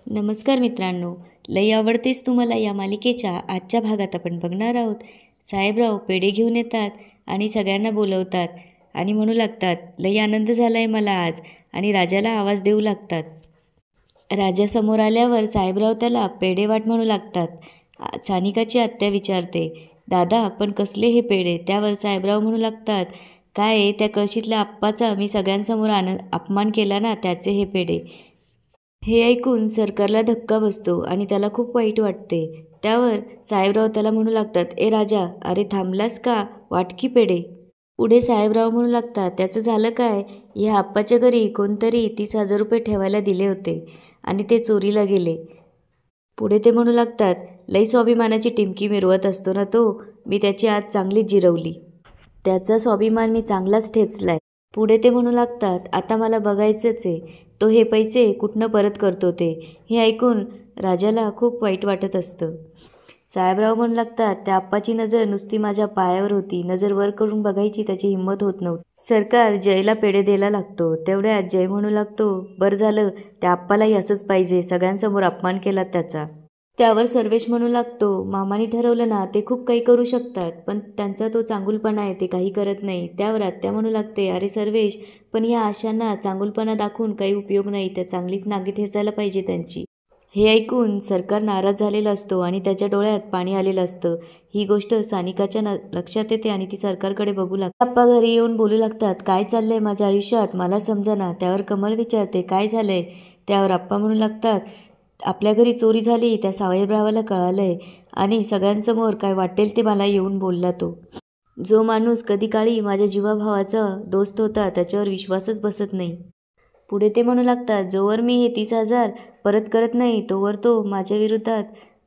नमस्कार मित्रांनो, लई आवडतेस तुम्हाला या मालिकेच्या आजच्या भागात आपण बघणार आहोत. साहेबराव पेढे घेऊन येतात आणि सगळ्यांना बोलवतात आणि म्हणू लागतात, लई आनंद झाला आहे मला आज, आणि राजाला आवाज देऊ लागतात. राजा समोर आल्यावर साहेबराव त्याला पेढे वाट म्हणू लागतात. सानिकाची आत्या विचारते, दादा पण कसले हे पेढे? त्यावर साहेबराव म्हणू लागतात, काय आहे त्या कळशीतल्या आप्पाचा मी सगळ्यांसमोर अपमान केला ना, त्याचे हे पेढे. हे ऐकून सरकारला धक्का बसतो आणि त्याला खूप वाईट वाटते. त्यावर साहेबराव त्याला म्हणू लागतात, ए राजा, अरे थांबलास का? वाटकी पेढे. पुढे साहेबराव म्हणू लागतात, त्याचं झालं काय? या आप्पाच्या घरी कोणतरी 30,000 रुपये ठेवायला दिले होते आणि ते चोरीला गेले. पुढे ते म्हणू लागतात, लई स्वाभिमानाची टिमकी मिरवत असतो ना तो, मी त्याची आज चांगलीच जिरवली. त्याचा स्वाभिमान मी चांगलाच ठेचलाय. पुढे ते म्हणू लागतात, आता मला बघायचंच आहे तो हे पैसे कुठनं परत करतो ते. हे ऐकून राजाला खूप वाईट वाटत असतं. साहेबराव म्हणू लागतात, त्या आप्पाची नजर नुसती माझ्या पायावर होती, नजर वर करून बघायची त्याची हिंमत होत नव्हती. सरकार जयला पेढे द्यायला लागतो. तेवढ्यात जय म्हणू लागतो, बरं झालं, त्या आप्पालाही असंच पाहिजे, सगळ्यांसमोर अपमान केला त्याचा. त्यावर सर्वेश म्हणू लागतो, मामाने ठरवलं ना, ते खूप काही करू शकतात, पण त्यांचा तो चांगुलपणा आहे, ते काही करत नाही. त्यावर आत्या म्हणू लागते, अरे सर्वेश, पण या आशांना चांगुलपणा दाखवून काही उपयोग नाही, त्या चांगलीच नागी ठेचायला पाहिजे त्यांची. हे ऐकून सरकार नाराज झालेला असतो आणि त्याच्या डोळ्यात पाणी आलेलं असतं. ही गोष्ट सानिकाच्या लक्षात येते आणि ती सरकारकडे बघू लागते. आप्पा घरी येऊन बोलू लागतात, काय चाललंय माझ्या आयुष्यात, मला समजेना. त्यावर कमल विचारते, काय झालंय? त्यावर आप्पा म्हणू लागतात, आपल्या घरी चोरी झाली, त्या साहेबरावाला कळालंय आणि सगळ्यांसमोर काय वाटेल ते मला येऊन बोलला तो. जो माणूस कधी काळी माझ्या जीवाभावाचा दोस्त होता, त्याच्यावर विश्वासच बसत नाही. पुढे ते म्हणू लागतात, जोवर मी हे 30,000 परत करत नाही तोवर तो माझ्या विरोधात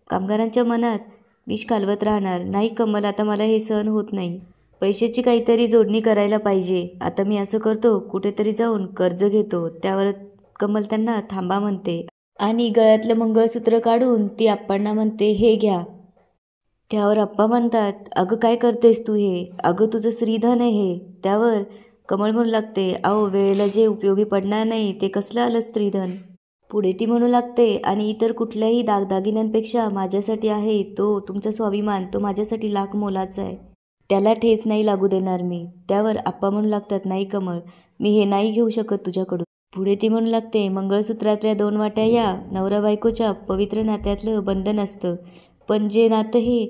कामगारांच्या मनात विष कालवत राहणार. नाही कमल, आता मला हे सहन होत नाही. पैशाची काहीतरी जोडणी करायला पाहिजे. आता मी असं करतो, कुठेतरी जाऊन कर्ज घेतो. त्यावर कमल त्यांना थांबा म्हणते आणि गळ्यातलं मंगळसूत्र काढून ती आप्पांना म्हणते, हे घ्या. त्यावर आप्पा म्हणतात, अगं काय करतेस तू हे? अगं तुझं श्रीधन आहे हे. त्यावर कमळ म्हणू लागते, अहो वेळेला जे उपयोगी पडणार नाही ते कसलं आलं स्त्रीधन. पुढे ती म्हणू लागते, आणि इतर कुठल्याही दागदागिन्यांपेक्षा माझ्यासाठी आहे तो तुमचा स्वाभिमान, तो माझ्यासाठी लाख मोलाचा आहे, त्याला ठेच नाही लागू देणार मी. त्यावर आप्पा म्हणू लागतात, नाही कमळ, मी हे नाही घेऊ शकत तुझ्याकडून. पुढे ती म्हणू लागते, मंगळसूत्रातल्या 2 वाट्या या नवरा बायकोच्या पवित्र नात्यातलं बंधन असतं, पण जे नातं हे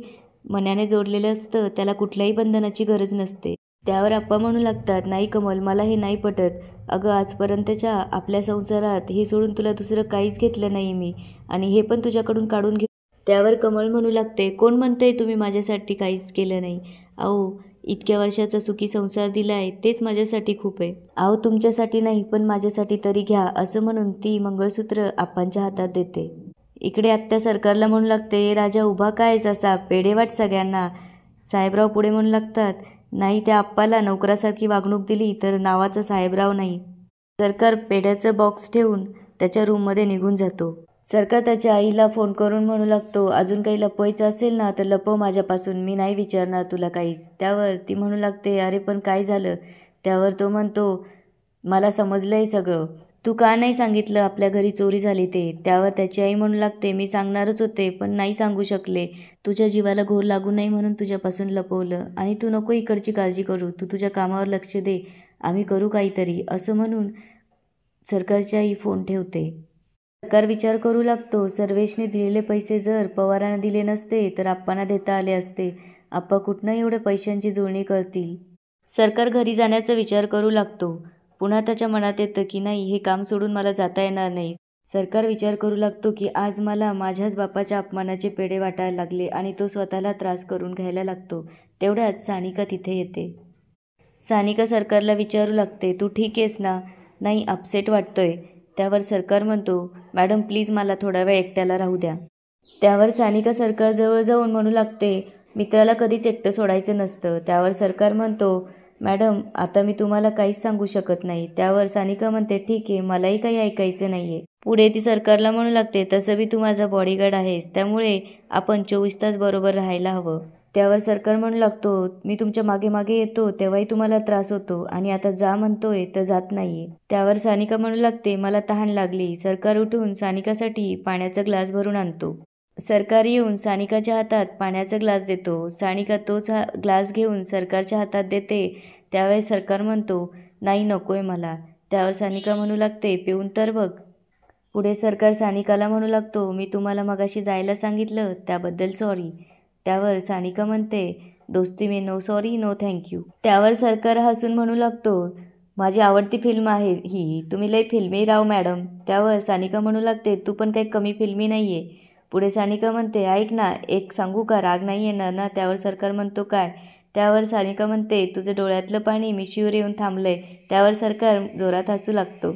मनाने जोडलेलं असतं त्याला कुठल्याही बंधनाची गरज नसते. त्यावर आप्पा म्हणू लागतात, नाही कमल, मला हे नाही पटत. अगं आजपर्यंतच्या आपल्या संसारात हे सोडून तुला दुसरं काहीच घेतलं नाही मी, आणि हे पण तुझ्याकडून काढून घे. त्यावर कमळ म्हणू लागते, कोण म्हणतंय तुम्ही माझ्यासाठी काहीच केलं नाही? अहो इतक्या वर्षाचा सुखी संसार दिला आहे, तेच माझ्यासाठी खूप आहे. अहो तुमच्यासाठी नाही, पण माझ्यासाठी तरी घ्या. असं म्हणून ती मंगळसूत्र आप्पांच्या हातात देते. इकडे आत्या सरकारला म्हणू लागते, राजा उभा कायच असा, पेढे वाट सगळ्यांना. साहेबराव पुढे म्हणू लागतात, नाही, त्या आप्पाला नोकरासारखी वागणूक दिली तर नावाचा साहेबराव नाही. सरकार पेढ्याचं बॉक्स ठेवून त्याच्या रूममध्ये निघून जातो. सरकार त्याच्या आईला फोन करून म्हणू लागतो, अजून काही लपवायचं असेल ना तर लपव माझ्यापासून, मी नाही विचारणार तुला काहीच. त्यावर ती म्हणू लागते, अरे पण काय झालं? त्यावर तो म्हणतो, मला समजलंय सगळं, तू का नाही सांगितलं आपल्या घरी चोरी झाली ते? त्यावर त्याची आई म्हणू लागते, मी सांगणारच होते पण नाही सांगू शकले, तुझ्या जीवाला घोर लागू नये म्हणून तुझ्यापासून लपवलं, आणि तू नको इकडची काळजी करू, तू तुझ्या कामावर लक्ष दे, आम्ही करू काहीतरी. असं म्हणून सरकारची आई फोन ठेवते. सरकार विचार करू लागतो, सर्वेशने दिलेले पैसे जर पवारांना दिले नसते तर आप्पांना देता आले असते. आप्पा कुठनं एवढ्या पैशांची जुळणी करतील? सरकार घरी जाण्याचा विचार करू लागतो. पुन्हा त्याच्या मनात येतं की नाही, हे काम सोडून मला जाता येणार नाही. सरकार विचार करू लागतो की आज मला माझ्याच बापाच्या अपमानाचे पेढे वाटायला लागले, आणि तो स्वतःला त्रास करून घ्यायला लागतो. तेवढ्यात सानिका तिथे येते. सानिका सरकारला विचारू लागते, तू ठीक आहेस ना? नाही, अपसेट वाटतोय. त्यावर सरकार म्हणतो, मॅडम प्लीज मला थोडा वेळ एकट्याला राहू द्या. त्यावर सानिका सरकारजवळ जाऊन म्हणू लागते, मित्राला कधीच एकटं सोडायचं नसतं. त्यावर सरकार म्हणतो, मॅडम आता मी तुम्हाला काहीच सांगू शकत नाही. त्यावर सानिका म्हणते, ठीक आहे, मलाही काही ऐकायचं नाहीये. पुढे ती सरकारला म्हणू लागते, तसं बी तू माझा बॉडीगार्ड आहेस, त्यामुळे आपण 24 तास बरोबर राहायला हवं. त्यावर सरकार म्हणू लागतो, मी तुमच्या मागे मागे येतो तेव्हाही तुम्हाला त्रास होतो आणि आता जा म्हणतोय तर जात नाहीये. त्यावर सानिका म्हणू लागते, मला तहान लागली. सरकार उठून सानिकासाठी पाण्याचा ग्लास भरून आणतो. सरकार येऊन सानिकाच्या हातात पाण्याचा ग्लास देतो. सानिका तोच ग्लास घेऊन सरकारच्या हातात देते. त्यावेळेस सरकार म्हणतो, नाही नकोय मला. त्यावर सानिका म्हणू लागते, पिऊन तर बघ. पुढे सरकार सानिकाला म्हणू लागतो, मी तुम्हाला मगाशी जायला सांगितलं त्याबद्दल सॉरी. त्यावर सानिका म्हणते, दोस्ती में नो सॉरी नो थँक्यू. त्यावर सरकार हसून म्हणू लागतो, माझी आवडती फिल्म आहे ही, तुम्ही लय फिल्मी राव मॅडम. त्यावर सानिका म्हणू लागते, तू पण काही कमी फिल्मी नाही आहे. पुढे सानिका म्हणते, ऐक ना, एक सांगू का, राग नाही येणार ना. त्यावर सरकार म्हणतो, काय. त्यावर सानिका म्हणते, तुझं डोळ्यातलं पाणी मिशीवर येऊन थांबलंय. त्यावर सरकार जोरात हसू लागतो.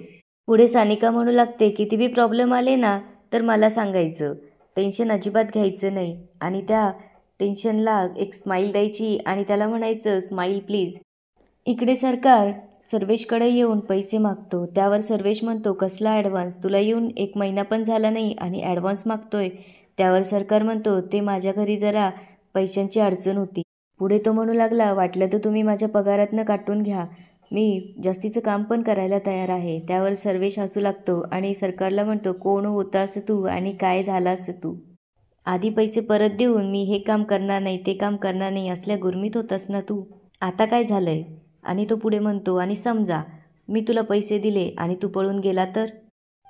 पुढे सानिका म्हणू लागते, किती बी प्रॉब्लेम आले ना तर मला सांगायचं, टेन्शन अजिबात घ्यायचं नाही. आणि त्या टेन्शनला एक स्माईल द्यायची आणि त्याला म्हणायचं, स्माईल प्लीज. इकडे सरकार सर्वेशकडे येऊन पैसे मागतो. त्यावर सर्वेश म्हणतो, कसला ॲडव्हान्स, तुला येऊन 1 महिना पण झाला नाही आणि ॲडव्हान्स मागतोय. त्यावर सरकार म्हणतो, ते माझ्या घरी जरा पैशांची अडचण होती. पुढे तो म्हणू लागला, वाटलं तर तुम्ही माझ्या पगारातनं काटून घ्या, मी जास्तीचं काम पण करायला तयार आहे. त्यावर सर्वेश हसू लागतो आणि सरकारला म्हणतो, कोण होता असं तू आणि काय झालं असं तू. आधी पैसे परत देऊन मी हे काम करणार नाही ते काम करणार नाही असल्या गुरमीत होतास ना तू, आता काय झालंय. आणि तो पुढे म्हणतो, आणि समजा मी तुला पैसे दिले आणि तू पळून गेला तर.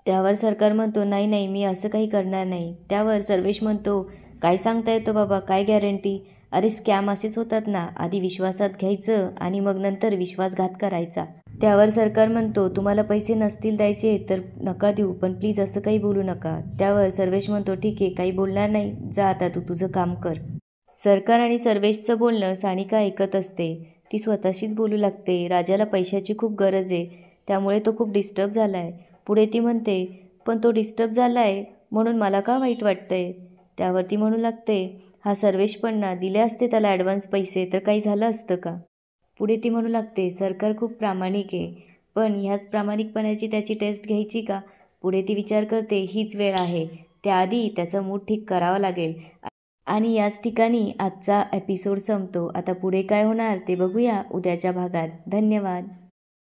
त्यावर सरकार म्हणतो, नाही नाही, मी असं काही करणार नाही. त्यावर सर्वेश म्हणतो, काय सांगता येतं बाबा, काय गॅरंटी. अरे स्कॅम असेच होतात ना, आधी विश्वासात घ्यायचं आणि मग नंतर विश्वासघात करायचा. त्यावर सरकार म्हणतो, तुम्हाला पैसे नसतील द्यायचे तर नका देऊ, पण प्लीज असं काही बोलू नका. त्यावर सर्वेश म्हणतो, ठीक आहे, काही बोलणार नाही, जा आता तू तुझं काम कर. सरकार आणि सर्वेशचं बोलणं सानिका ऐकत असते. ती स्वतःशीच बोलू लागते, राजाला पैशाची खूप गरज आहे, त्यामुळे तो खूप डिस्टर्ब झाला आहे. पुढे ती म्हणते, पण तो डिस्टर्ब झाला आहे म्हणून मला का वाईट वाटतंय. त्यावर ती म्हणू लागते, हा सर्वेश पण ना, दिले असते त्याला ॲडव्हान्स पैसे तर काही झालं असतं का. पुढे ती म्हणू लागते, सरकार खूप प्रामाणिक आहे, पण ह्याच प्रामाणिकपणाची त्याची टेस्ट घ्यायची का. पुढे ती विचार करते, हीच वेळ आहे, त्याआधी त्याचा मूड ठीक करावा लागेल. आणि याच ठिकाणी आजचा एपिसोड संपतो. आता पुढे काय होणार ते बघूया उद्याच्या भागात. धन्यवाद.